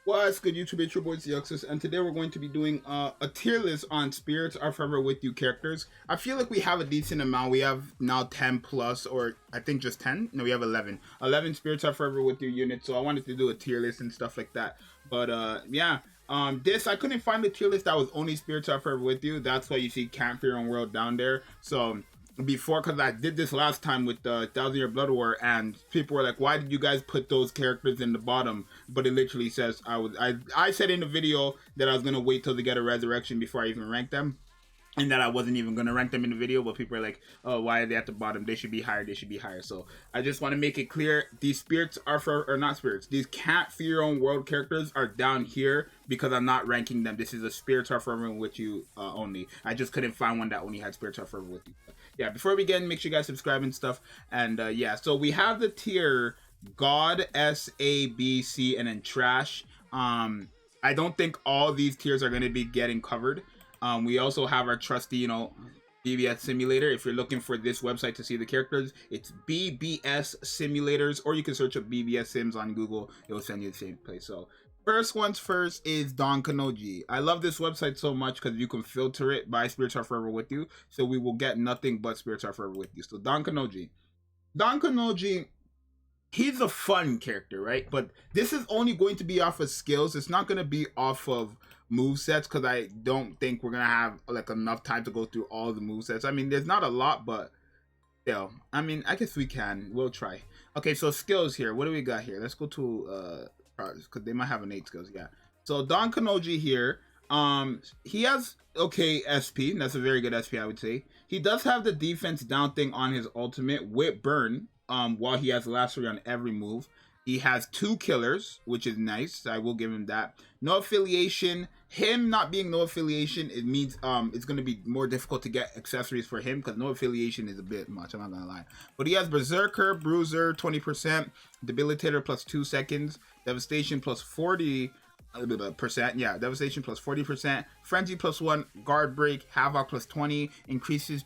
What's good, YouTube? It's your boy Zuxus, and today we're going to be doing a tier list on Spirits Are Forever With You characters. I feel like we have a decent amount. We have now 10 plus, or I think just 10. No, we have 11. 11 Spirits Are Forever With You units. So I wanted to do a tier list and stuff like that. But yeah, this I couldn't find the tier list that was only Spirits Are Forever With You. That's why you see Can't Fear on World down there. So before, because I did this last time with the 1000-Year Blood War, and people were like, why did you guys put those characters in the bottom? But it literally says I said in the video that I was gonna wait till they get a resurrection before I even rank them, and that I wasn't even gonna rank them in the video. But people are like, oh, why are they at the bottom? They should be higher. They should be higher. So I just want to make it clear, these spirits are for, or not spirits, these Can't Fear Your Own World characters are down here because I'm not ranking them. This is a Spirits Are Forever With You only. I just couldn't find one that only had Spirits Are Forever With You. Yeah, before we begin, make sure you guys subscribe and stuff. And yeah, so we have the tier God, S, A, B, C, and then Trash. I don't think all these tiers are going to be getting covered. We also have our trusty, BBS simulator. If you're looking for this website to see the characters, it's BBS Simulators, or you can search up BBS Sims on Google. It will send you the same place. So first one's first is Don Kanonji. I love this website so much because you can filter it by Spirits Are Forever With You. So we will get nothing but Spirits Are Forever With You. So Don Kanonji. Don Kanonji, he's a fun character, right? But this is only going to be off of skills. It's not going to be off of movesets, because I don't think we're going to have like enough time to go through all the movesets. I mean, there's not a lot, but still, I mean, I guess we can. We'll try. Okay, so skills here. What do we got here? Let's go to because they might have innate skills. Yeah, so Don Kanonji here, he has okay SP. That's a very good SP, I would say. He does have the defense down thing on his ultimate with burn, while he has Mastery on every move. He has 2 killers, which is nice. I will give him that. No affiliation. Him not being no affiliation, it means it's going to be more difficult to get accessories for him, because no affiliation is a bit much, I'm not going to lie. But he has Berserker, Bruiser, 20%, Debilitator plus 2 seconds, Devastation plus 40%, yeah, Devastation plus 40%, Frenzy plus 1, Guard Break, Havoc plus 20, increases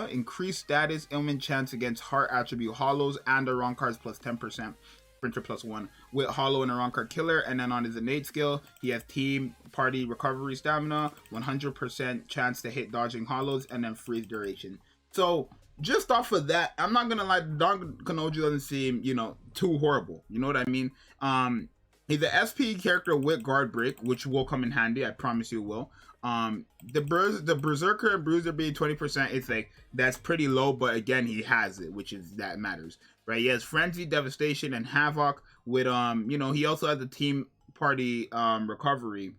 increased status ailment chance against heart attribute hollows and the wrong cards plus 10%, Sprinter plus 1 with hollow and a wrong card killer. And then on his innate skill, he has team party recovery stamina, 100% chance to hit dodging hollows, and then freeze duration. So just off of that, I'm not gonna lie, Don Kanonji doesn't seem too horrible, you know what I mean? He's an SP character with guard break, which will come in handy, I promise you will. The Berserker and Bruiser being 20%, it's like, that's pretty low, but again, he has it, which is, that matters, right? He has Frenzy, Devastation, and Havoc with, he also has the team party, recovery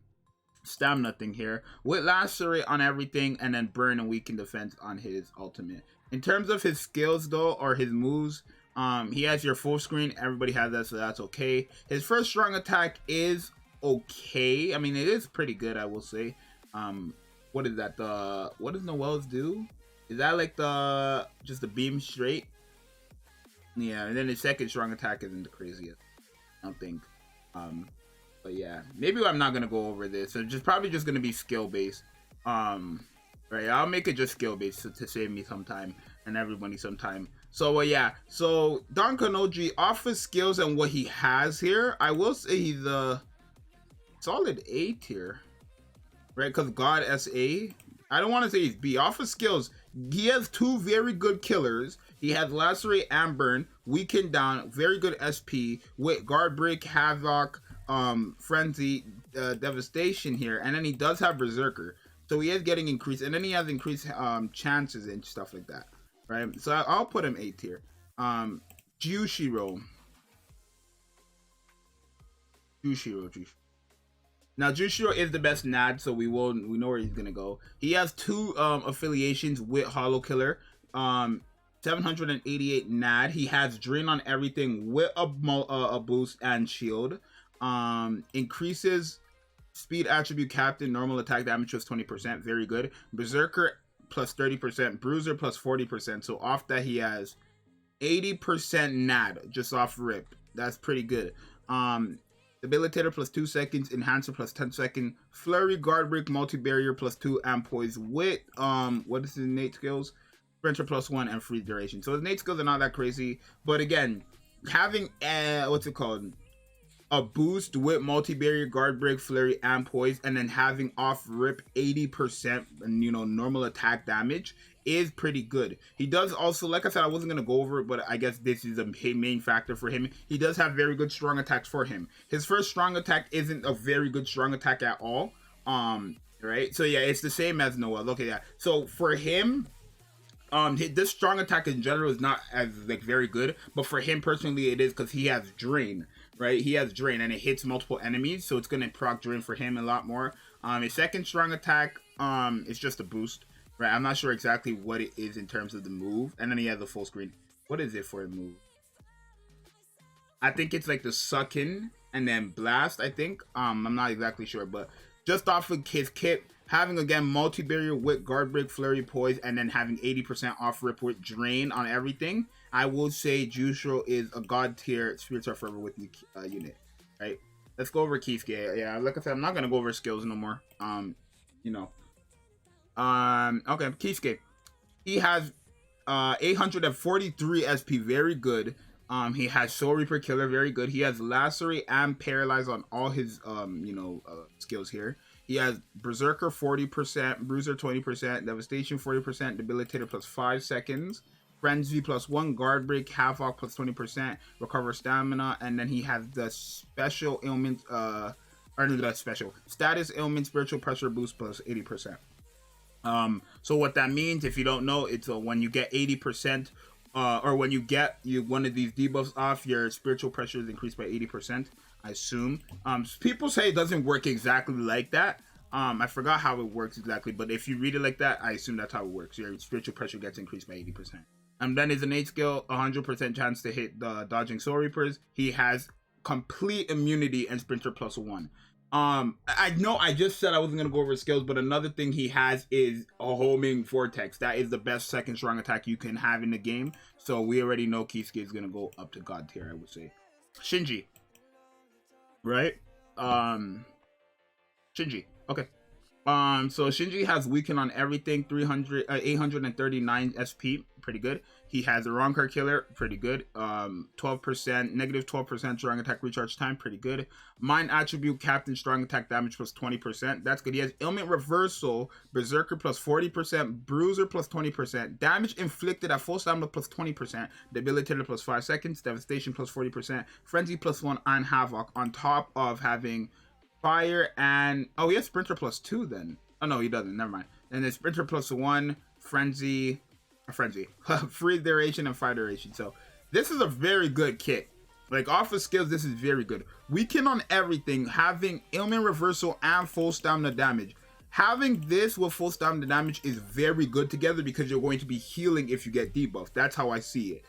stamina thing here with Lacerate on everything, and then burn and weaken defense on his ultimate. In terms of his skills though, or his moves, he has your full screen. Everybody has that, so that's okay. His first strong attack is okay. I mean, it is pretty good, I will say. What is that? What does Noel's do? Is that like just the beam straight? Yeah, and then his second strong attack isn't the craziest, I don't think. But yeah, maybe I'm not gonna go over this. So probably just gonna be skill based. Right, I'll make it just skill based to save me some time and everybody some time. So yeah, so Don Kanonji, off his skills and what he has here, I will say he's a solid A tier, right? Because God SA, I don't want to say he's B. Off his skills, he has 2 very good killers. He has Lacerate and Burn, Weaken Down, very good SP with Guard Break, Havoc, Frenzy, Devastation here, and then he does have Berserker, so he is getting increased, and then he has increased chances and stuff like that, right? So I'll put him A tier. Juchiro. Now Juchiro is the best NAD, so we know where he's gonna go. He has 2 affiliations with Hollow Killer. 788 NAD. He has Drain on everything with a boost and shield. Increases speed attribute captain, normal attack damage was 20%, very good. Berserker plus 30%, Bruiser plus 40%. So off that, he has 80% NAD just off rip. That's pretty good. Debilitator plus 2 seconds, Enhancer plus 10 seconds, Flurry, Guard Break, Multi-Barrier plus 2, and Poise with, what is his innate skills? Sprinter plus 1 and freeze duration. So his innate skills are not that crazy, but again, having, what's it called? a boost with multi-barrier, guard break, flurry, and poise, and then having off rip 80% and normal attack damage is pretty good. He does also, like I said, I wasn't gonna go over it, but I guess this is a main factor for him. He does have very good strong attacks for him. His first strong attack isn't a very good strong attack at all. Right? So yeah, it's the same as Noel. Okay, yeah. So for him, this strong attack in general is not as like very good, but for him personally it is, because he has drain, right? He has drain and it hits multiple enemies, so it's gonna proc drain for him a lot more. His second strong attack is just a boost, right? I'm not sure exactly what it is in terms of the move, and then he has the full screen. What is it for a move? I think it's like the suck in and then blast, I think. I'm not exactly sure, but just off of his kit, having again multi-barrier with guard break, flurry, poise, and then having 80% off rip with drain on everything, I will say Juchiro is a god tier Spirits Are Forever with you unit, right? Let's go over Kiefke. Yeah, like I said, I'm not gonna go over skills no more. Okay, Kiefke. He has 843 SP, very good. He has Soul Reaper Killer, very good. He has Lacerate and Paralyze on all his skills here. He has Berserker 40%, Bruiser 20%, Devastation 40%, Debilitator plus 5 seconds, Frenzy plus 1, Guard Break, Havoc plus 20%, Recover Stamina, and then he has the special ailment, Status Ailment Spiritual Pressure Boost plus 80%. So what that means, if you don't know, it's when you get 80%, or when you get one of these debuffs off, your spiritual pressure is increased by 80%, I assume. People say it doesn't work exactly like that. I forgot how it works exactly, but if you read it like that, I assume that's how it works. Your spiritual pressure gets increased by 80%. And then his innate skill, 100% chance to hit the dodging Soul Reapers. He has complete immunity and Sprinter plus 1. I know I just said I wasn't gonna go over skills, but another thing he has is a homing vortex. That is the best second strong attack you can have in the game. So we already know Kiefke is gonna go up to god tier, I would say. Shinji, right? Shinji, okay. So Shinji has weaken on everything, 839 SP, pretty good. He has a wrong card killer, pretty good. 12%, negative 12% strong attack recharge time, pretty good. Mind attribute, captain strong attack damage plus 20%, that's good. He has ailment reversal, berserker plus 40%, bruiser plus 20%, damage inflicted at full stamina plus 20%, debilitator plus 5 seconds, devastation plus 40%, frenzy plus 1, and havoc, on top of having fire and he has sprinter plus 2 then. Oh no, he doesn't, never mind. And then sprinter plus 1, frenzy free duration and fire duration. So this is a very good kit. Like off of skills, this is very good. Weaken on everything, having ailment reversal and full stamina damage. Having this with full stamina damage is very good together, because you're going to be healing if you get debuffed. That's how I see it.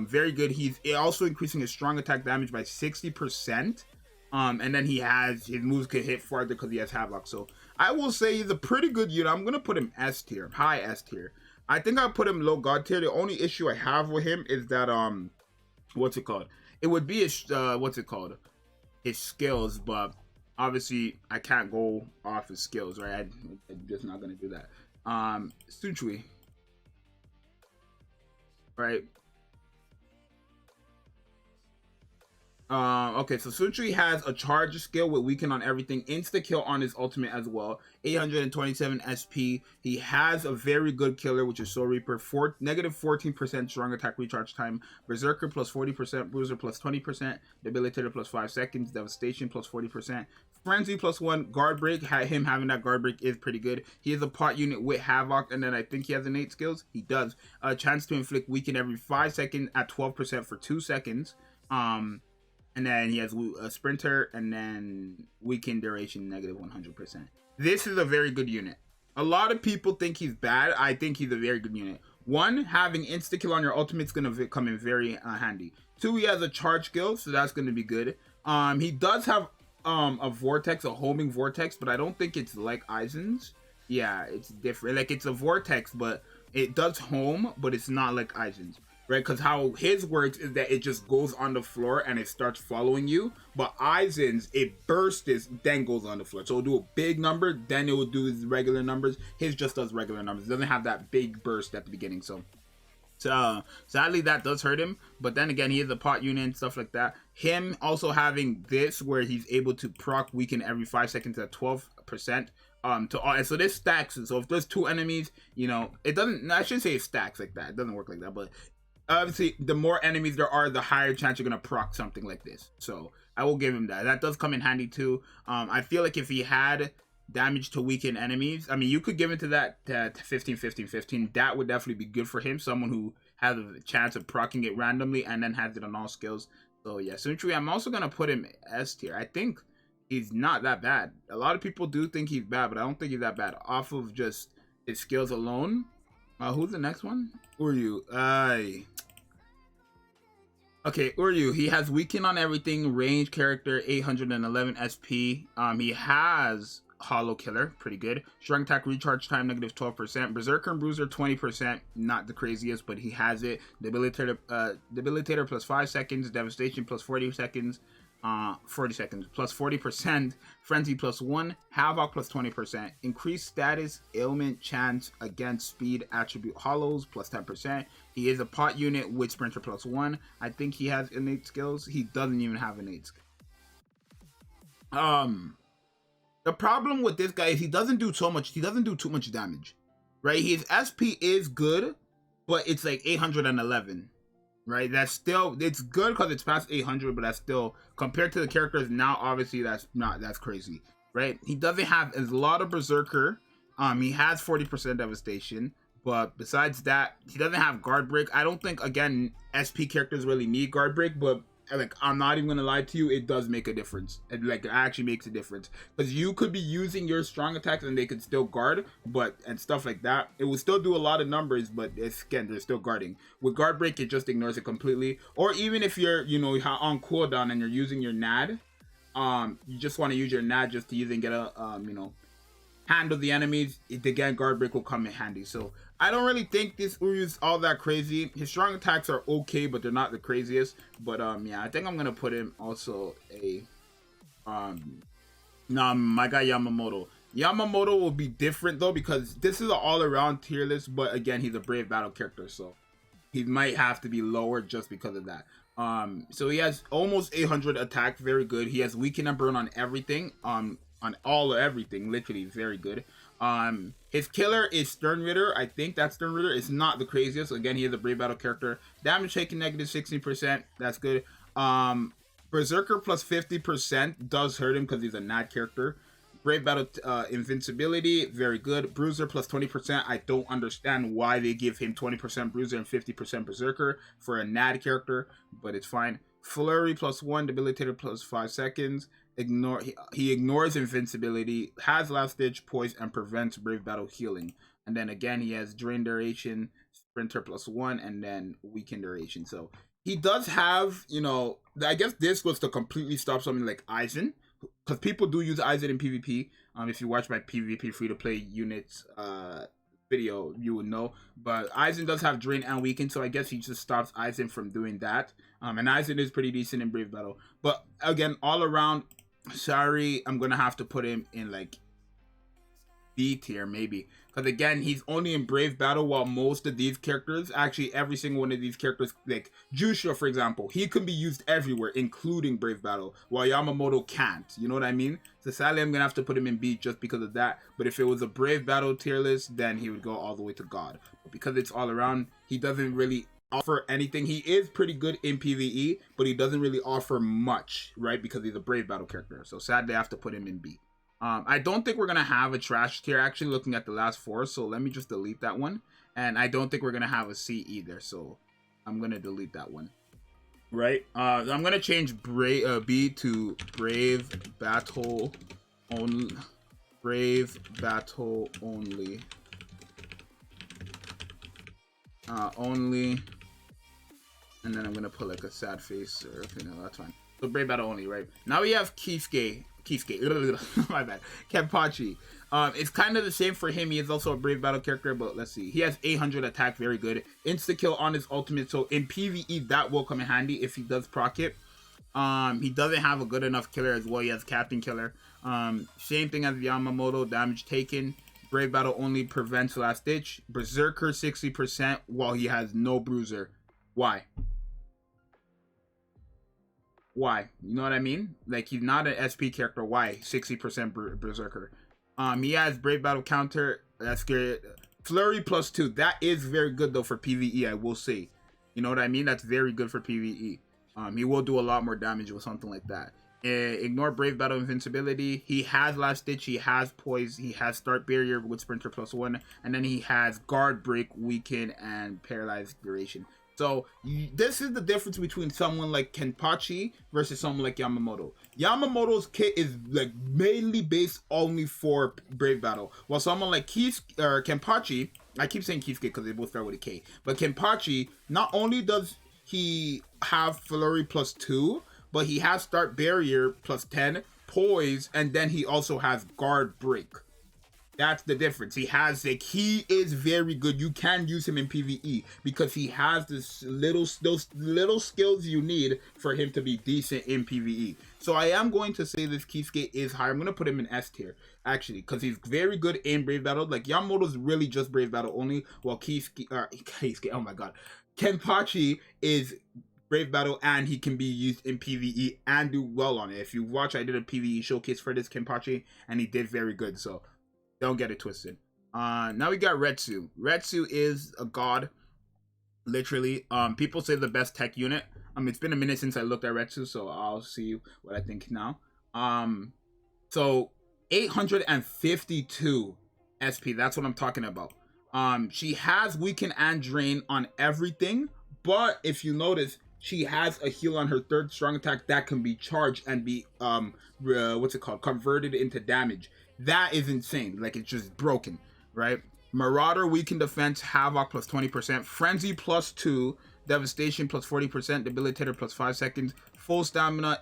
Very good. He's also increasing his strong attack damage by 60%. And then he has his moves can hit farther because he has Havoc. So I will say he's a pretty good unit. I'm gonna put him S tier, high S tier. I think I'll put him low god tier. The only issue I have with him is that what's it called? It would be his his skills, but obviously I can't go off his skills, right? I'm just not gonna do that. SAFWY, right? Okay, so SAFWY has a charge skill with weaken on everything, insta kill on his ultimate as well, 827 SP. He has a very good killer, which is Soul Reaper, negative 14% strong attack recharge time, berserker plus 40%, bruiser plus 20%, debilitator plus 5 seconds, devastation plus 40%, frenzy plus 1, guard break. Him having that guard break is pretty good. He has a pot unit with havoc, and then I think he has innate skills. He does. A chance to inflict weaken every 5 seconds at 12% for 2 seconds. And then he has a sprinter, and then weaken duration negative 100%. This is a very good unit. A lot of people think he's bad. I think he's a very good unit. 1, having insta kill on your ultimate is going to come in very handy. 2, he has a charge skill, so that's going to be good. He does have a vortex, a homing vortex, but I don't think it's like Aizen's. Yeah, it's different. Like, it's a vortex, but it does home, but it's not like Aizen's. Right, because how his works is that it just goes on the floor and it starts following you. But Aizen's, it bursts, then goes on the floor. So it'll do a big number, then it will do his regular numbers. His just does regular numbers. It doesn't have that big burst at the beginning. So So sadly that does hurt him, but then again he is a pot unit and stuff like that. Him also having this where he's able to proc weaken every 5 seconds at 12%. To all, and so this stacks. So if there's 2 enemies, you know, it doesn't. I shouldn't say it stacks like that. It doesn't work like that. But obviously, the more enemies there are, the higher chance you're gonna proc something like this. So I will give him that. That does come in handy too. I feel like if he had damage to weaken enemies, I mean, you could give it to that 15, 15, 15. That would definitely be good for him. Someone who has a chance of proccing it randomly and then has it on all skills. So yeah, Shinji, I'm also gonna put him S tier. I think he's not that bad. A lot of people do think he's bad, but I don't think he's that bad off of just his skills alone. Who's the next one? Uryu. Okay, Uryu. He has weaken on everything, range character, 811 SP. He has Hollow Killer, pretty good. Strong attack recharge time, negative 12%. Berserker and Bruiser, 20%. Not the craziest, but he has it. Debilitator plus 5 seconds. Devastation plus 40 seconds. 40 seconds plus 40%. Frenzy plus 1. Havoc plus 20%. Increased status ailment chance against speed attribute hollows plus 10%. He is a pot unit with sprinter plus 1. I think he has innate skills. He doesn't even have innate skills. The problem with this guy is he doesn't do so much. He doesn't do too much damage, right? His SP is good, but it's like 811. Right, that's still, it's good because it's past 800, but that's still, compared to the characters now, obviously that's crazy, right? He doesn't have as a lot of Berserker. He has 40% devastation, but besides that, he doesn't have guard break. I don't think, again, SP characters really need guard break, but like, I'm not even gonna lie to you, it does make a difference. It actually makes a difference, because you could be using your strong attacks and they could still guard, but and stuff like that, it will still do a lot of numbers, but it's, again, they're still guarding. With guard break, it just ignores it completely. Or even if you're, you know, on cooldown and you're using your NAD, you just want to use your NAD just to even get a you know, handle the enemies, again, guard break will come in handy. So I don't really think this Uryu is all that crazy. His strong attacks are okay, but they're not the craziest. But yeah, I think I'm gonna put him also a my guy Yamamoto. Yamamoto will be different though, because this is an all-around tier list, but again, he's a brave battle character, so he might have to be lower just because of that. So he has almost 800 attack, very good. He has weaken and burn on everything, on everything, literally very good. His killer is Stern Ritter. I think that's Stern Ritter. It's not the craziest. Again, he is a brave battle character. Damage taken negative 16%. That's good. Berserker plus 50% does hurt him because he's a NAD character. Brave battle invincibility, very good. Bruiser plus 20%. I don't understand why they give him 20% Bruiser and 50% Berserker for a NAD character, but it's fine. Flurry plus 1, debilitator plus 5 seconds. He ignores invincibility, has last ditch poise, and prevents brave battle healing. And then again, he has drain duration, sprinter plus 1, and then weaken duration. So he does have, you know, I guess this was to completely stop something like Aizen, because people do use Aizen in PvP. If you watch my PvP free to play units video, you would know. But Aizen does have drain and weaken, so I guess he just stops Aizen from doing that. And Aizen is pretty decent in brave battle. But again, all around, sorry, I'm gonna have to put him in like B tier maybe, because again, he's only in brave battle, while most of these characters, actually every single one of these characters, like Juchiro for example, he can be used everywhere including brave battle, while Yamamoto can't, you know what I mean? So sadly, I'm gonna have to put him in B just because of that. But if it was a brave battle tier list, then he would go all the way to God. But because it's all around, he doesn't really offer anything. He is pretty good in PvE, but he doesn't really offer much, right? Because he's a brave battle character. So sadly, I have to put him in B. I don't think we're gonna have a trash tier, actually, looking at the last 4, so let me just delete that one. And I don't think we're gonna have a C either, so I'm gonna delete that one. Right? I'm gonna change B to brave battle only. Brave battle only. Only. And then I'm gonna put like a sad face, or okay, no, that's fine. So brave battle only, right? Now we have Kiefke, my bad, Kenpachi. It's kind of the same for him. He is also a brave battle character, but let's see. He has 800 attack, very good. Insta kill on his ultimate, so in PvE that will come in handy if he does proc it. He doesn't have a good enough killer as well. He has Captain Killer. Same thing as Yamamoto, damage taken. Brave Battle only prevents last ditch. Berserker 60% while he has no bruiser. Why? Why? You know what I mean? Like, he's not an SP character. Why? 60% Berserker. He has Brave Battle counter. That's good. Flurry +2. That is very good though for PVE, I will say. You know what I mean? That's very good for PVE. He will do a lot more damage with something like that. Ignore Brave Battle invincibility. He has last ditch. He has poise. He has start barrier with sprinter +1, and then he has guard break, weaken, and paralyzed duration. So this is the difference between someone like Kenpachi versus someone like Yamamoto. Yamamoto's kit is like mainly based only for Brave Battle, while someone like Kenpachi, I keep saying Kiefke because they both start with a K, but Kenpachi, not only does he have Flurry +2, but he has start barrier +10, poise, and then he also has guard break. That's the difference. He has, like, he is very good. You can use him in PvE because he has those little skills you need for him to be decent in PvE. So I am going to say this Kiefke is higher. I'm going to put him in S tier, actually, because he's very good in Brave Battle. Like, Yamamoto's really just Brave Battle only, while Kiefke, oh my god, Kenpachi is Brave Battle, and he can be used in PvE and do well on it. If you watch, I did a PvE showcase for this Kenpachi, and he did very good, so don't get it twisted. Now we got Retsu. Retsu is a god, literally. People say the best tech unit. It's been a minute since I looked at Retsu, so I'll see what I think now. So 852 SP. That's what I'm talking about. She has weaken and drain on everything, but if you notice, she has a heal on her third strong attack that can be charged and be converted into damage. That is insane. Like, it's just broken, right? Marauder, weaken defense, havoc +20%, frenzy +2, devastation +40%, debilitator +5 seconds, full stamina,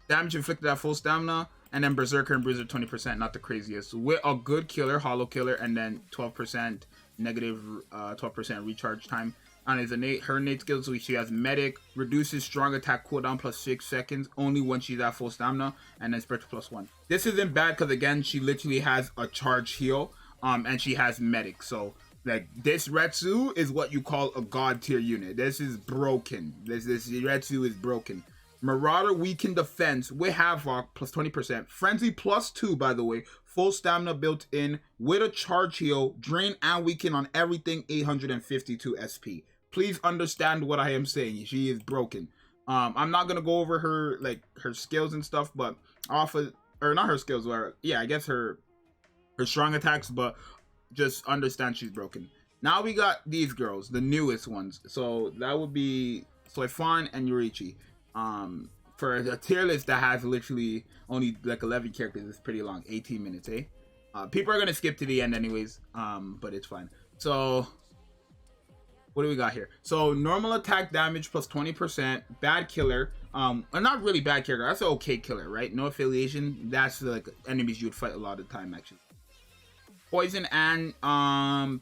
damage inflicted at full stamina, and then berserker and bruiser 20%, not the craziest. With a good killer, hollow killer, and then 12% negative 12% recharge time. On his her innate skills, so she has medic, reduces strong attack cooldown +6 seconds only when she's at full stamina, and then sprinter +1. This isn't bad because, again, she literally has a charge heal, and she has medic. So, like, this Retsu is what you call a god tier unit. This is broken. This Retsu is broken. Marauder, weaken defense with havoc +20%, frenzy +2, by the way, full stamina built in with a charge heal, drain and weaken on everything, 852 SP. Please understand what I am saying. She is broken. I'm not gonna go over her skills and stuff, but not her skills, or yeah, I guess her strong attacks, but just understand she's broken. Now we got these girls, the newest ones. So that would be Soi Fon and Yurichi. For a tier list that has literally only like 11 characters, it's pretty long, 18 minutes, eh? People are gonna skip to the end anyways, but it's fine. So what do we got here? So normal attack damage +20%, bad killer, not really bad character, that's an okay killer, right? No affiliation, that's like enemies you would fight a lot of the time, actually. Poison and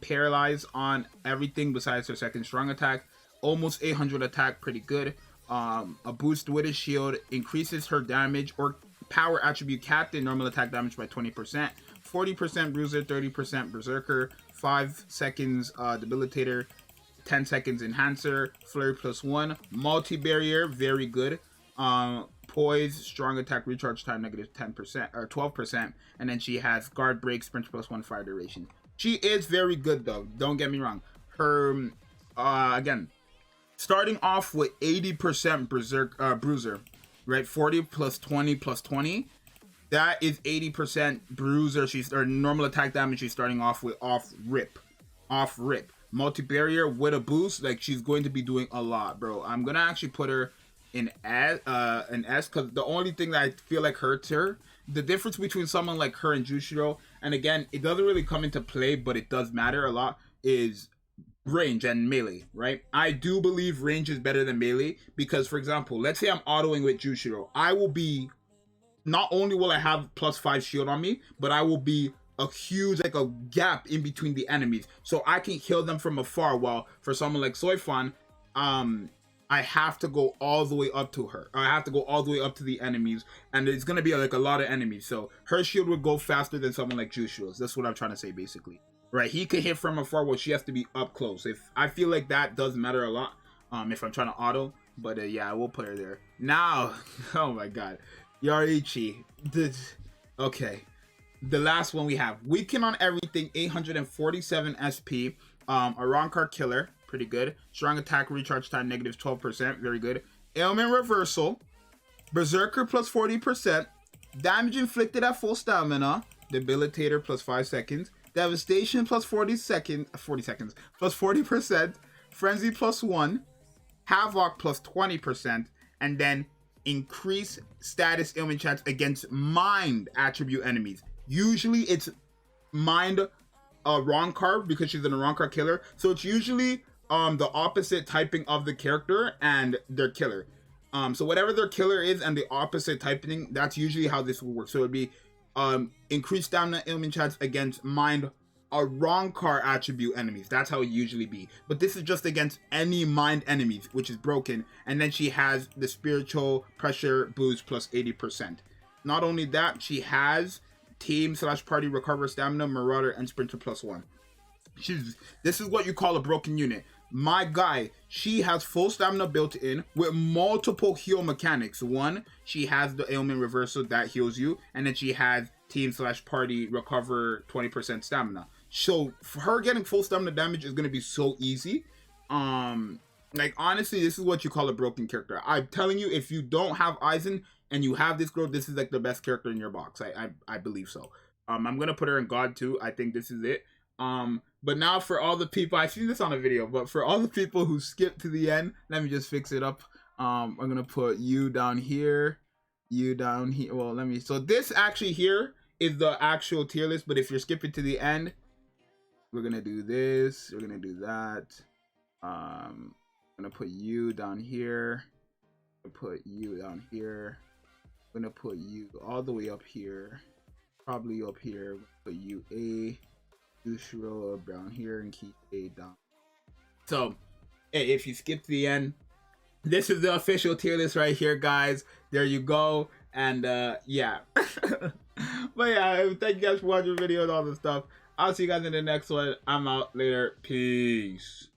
paralyze on everything besides her second strong attack, almost 800 attack, pretty good. A boost with a shield, increases her damage or power attribute captain normal attack damage by 20%, 40% bruiser, 30% berserker, 5 seconds debilitator, 10 seconds enhancer, flurry +1, multi-barrier, very good. Poise, strong attack recharge time -10% or 12%, and then she has guard break, sprint +1 fire duration. She is very good though, don't get me wrong. Her again, starting off with 80% bruiser, right? 40 +20 +20. That is 80% bruiser. Or normal attack damage she's starting off with off rip. Multi-barrier with a boost, like, she's going to be doing a lot, bro. I'm gonna actually put her in an S, because the only thing that I feel like hurts her, the difference between someone like her and Juchiro, and again, it doesn't really come into play, but it does matter a lot, is range and melee, right? I do believe range is better than melee, because, for example, let's say I'm autoing with Juchiro. I will be, not only will I have +5 shield on me, but I will be a huge, like, a gap in between the enemies, so I can kill them from afar. While for someone like Soi Fon, I have to go all the way up to her. I have to go all the way up to the enemies, and it's gonna be like a lot of enemies. So her shield would go faster than someone like Jushiro's. That's what I'm trying to say, basically. Right? He can hit from afar, while she has to be up close. If I feel like that does matter a lot. If I'm trying to auto, but yeah, I will put her there now. Oh my god, Yoriichi. Okay, the last one we have. Weaken on everything, 847 SP. A wrong card killer. Pretty good. Strong attack recharge time negative 12%. Very good. Ailment reversal. Berserker plus 40%. Damage inflicted at full stamina. Debilitator plus 5 seconds. Devastation plus 40 seconds. Plus 40%. Frenzy plus 1. Havoc plus 20%. And then increase status ailment chance against mind attribute enemies. Usually it's mind wrong card because she's in a wrong card killer. So it's usually the opposite typing of the character and their killer. So whatever their killer is and the opposite typing, that's usually how this will work. So it'd be increased stamina ailment chance against mind wrong card attribute enemies. That's how it usually be. But this is just against any mind enemies, which is broken. And then she has the spiritual pressure boost plus 80%. Not only that, she has team/party recover stamina, marauder, and sprinter plus 1. This is what you call a broken unit. My guy, she has full stamina built in with multiple heal mechanics. One, she has the ailment reversal that heals you, and then she has team/party recover 20% stamina. So for her getting full stamina damage is gonna be so easy. Like honestly, this is what you call a broken character. I'm telling you, if you don't have Aizen and you have this girl, this is like the best character in your box. I believe so. I'm gonna put her in God too. I think this is it. But now for all the people, I've seen this on a video, but for all the people who skip to the end, let me just fix it up. I'm gonna put you down here, you down here. Well, so this actually here is the actual tier list, but if you're skipping to the end, we're gonna do this, we're gonna do that. I'm gonna put you down here, put you down here, I'm gonna put you all the way up here, probably up here, put you A, Juchiro down here, and Kiefke down. So if you skip to the end, this is the official tier list right here, guys. There you go. And yeah. But yeah, thank you guys for watching the video and all this stuff. I'll see you guys in the next one. I'm out later. Peace.